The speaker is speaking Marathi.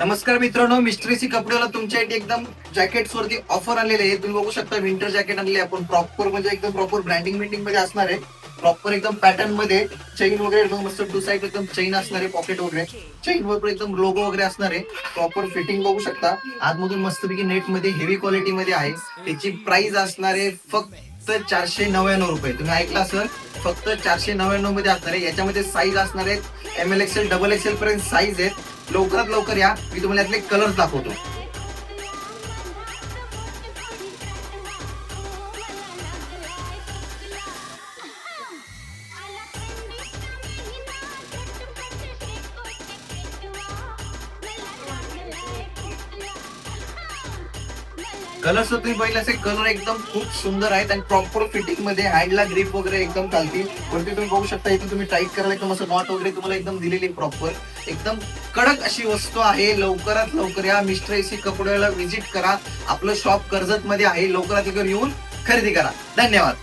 नमस्कार मित्रांनो, मिस्ट्रेसी कपड्याला तुमच्यासाठी एकदम जॅकेट्स वरती ऑफर आलेले आहे. तुम्ही बघू शकता विंटर जॅकेट आणले आपण प्रॉपर, म्हणजे एकदम प्रॉपर ब्रँडिंग मिटिंग मध्ये असणार आहे. प्रॉपर एकदम पॅटर्न मध्ये चेन वगैरे एकदम मस्त टू साइड एकदम चेन असणार आहे, पॉकेट वगैरे चेन वर एकदम लोगो वगैरे असणार आहे. प्रॉपर फिटिंग बघू शकता. आतमधून मस्तपैकी नेट मध्ये हेवी क्वालिटी मध्ये आहे. त्याची प्राइस असणार आहे फक्त 499 रुपये. तुम्ही ऐकला सर, फक्त 499 मध्ये असणार आहे. याच्यामध्ये साईज असणार आहेत ML XL XXL पर्यंत साईज आहेत. लवकरात लवकर या, मी तुम्हाला यातले कलर्स दाखवतो. कलर्स तुम्ही बघितले असेल, कलर एकदम खूप सुंदर आहेत आणि प्रॉपर फिटिंग मध्ये, हँडला ग्रिप वगैरे एकदम चालतील. वरती तुम्ही बघू शकता, इथे तुम्ही टाईट करायला एकदम असं नॉट वगैरे तुम्हाला एकदम दिलेली प्रॉपर एकदम कडक अशी वस्तू आहे. लवकरात लवकर या, मिस्टर एसी कपड्याला व्हिजिट करा. आपलं शॉप कर्जत मध्ये आहे. लवकरात लवकर येऊन खरेदी करा. धन्यवाद.